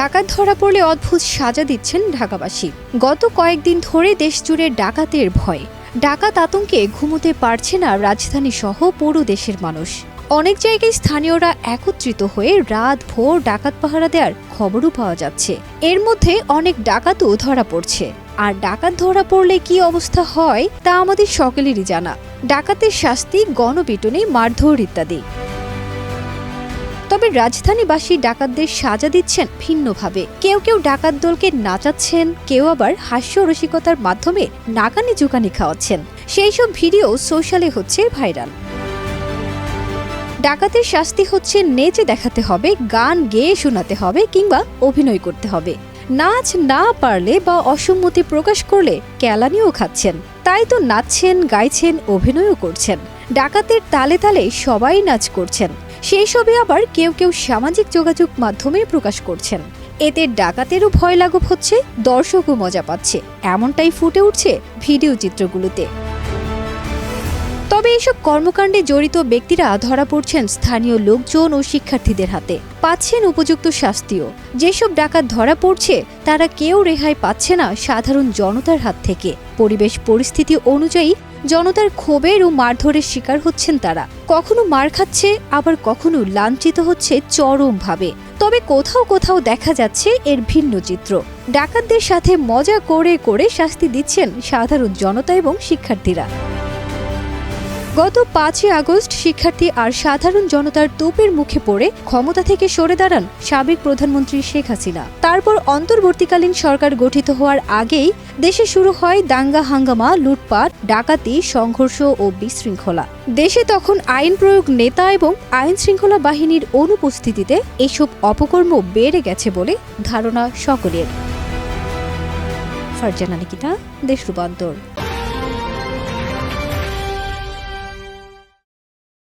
ডাকাত ধরা পড়লে অদ্ভুত সাজা দিচ্ছেন ঢাকাবাসী। গত কয়েকদিন ধরে দেশজুড়ে ডাকাতের ভয়। ডাকাত আতঙ্কে ঘুমোতে পারছে না রাজধানী সহ পুরো দেশের মানুষ। অনেক জায়গায় স্থানীয়রা একত্রিত হয়ে রাত ভোর ডাকাত পাহারা দেওয়ার খবরও পাওয়া যাচ্ছে। এর মধ্যে অনেক ডাকাতও ধরা পড়ছে। আর ডাকাত ধরা পড়লে কি অবস্থা হয় তা আমাদের সকলেরই জানা। ডাকাতের শাস্তি, গণপিটুনি, মারধর ইত্যাদি। তবে রাজধানীবাসী ডাকাতদের সাজা দিচ্ছেন ভিন্নভাবে। কেউ কেউ ডাকাত দলকে নাচাচ্ছেন, কেউ আবার হাস্যরসিকতার মাধ্যমে নাকানি চুকানি খাওয়াচ্ছেন। সেই সব ভিডিও সোশ্যালে হচ্ছে ভাইরাল। ডাকাতের শাস্তি হচ্ছে নেচে দেখাতে হবে, গান গেয়ে শোনাতে হবে কিংবা অভিনয় করতে হবে। নাচ না পারলে বা অসম্মতি প্রকাশ করলে কেলানিও খাচ্ছেন। তাই তো নাচছেন, গাইছেন, অভিনয়ও করছেন। ডাকাতের তালে তালে সবাই নাচ করছেন। সেই সবে আবার কেউ কেউ সামাজিক যোগাযোগ মাধ্যমে প্রকাশ করছেন। এতে ডাকাতেরও ভয় লাঘব হচ্ছে, দর্শকও মজা পাচ্ছে। এমনটাই ফুটে উঠছে ভিডিও চিত্রগুলোতে। তবে এসব কর্মকাণ্ডে জড়িত ব্যক্তিরা ধরা পড়ছেন স্থানীয় লোকজন ও শিক্ষার্থীদের হাতে, পাচ্ছেন উপযুক্ত শাস্তিও। যেসব ডাকাত ধরা পড়ছে তারা কেউ রেহাই পাচ্ছে না সাধারণ জনতার হাত থেকে। পরিবেশ পরিস্থিতি অনুযায়ী জনতার ক্ষোভের ও মারধরের শিকার হচ্ছেন তারা। কখনো মার খাচ্ছে, আবার কখনো লাঞ্ছিত হচ্ছে চরমভাবে। তবে কোথাও কোথাও দেখা যাচ্ছে এর ভিন্ন চিত্র। ডাকাতদের সাথে মজা করে করে শাস্তি দিচ্ছেন সাধারণ জনতা এবং শিক্ষার্থীরা। গত 5ই আগস্ট শিক্ষার্থী আর সাধারণ জনতার তোপের মুখে পড়ে ক্ষমতা থেকে সরে দাঁড়ান সাবেক প্রধানমন্ত্রী শেখ হাসিনা। তারপর অন্তর্বর্তীকালীন সরকার গঠিত হওয়ার আগেই দেশে শুরু হয় দাঙ্গা হাঙ্গামা, লুটপাট, ডাকাতি, সংঘর্ষ ও বিশৃঙ্খলা। দেশে তখন আইন প্রয়োগ নেতা এবং আইন শৃঙ্খলা বাহিনীর অনুপস্থিতিতে এসব অপকর্ম বেড়ে গেছে বলে ধারণা সকলের। ফারজানা নিকিতা, দেশ রূপান্তর।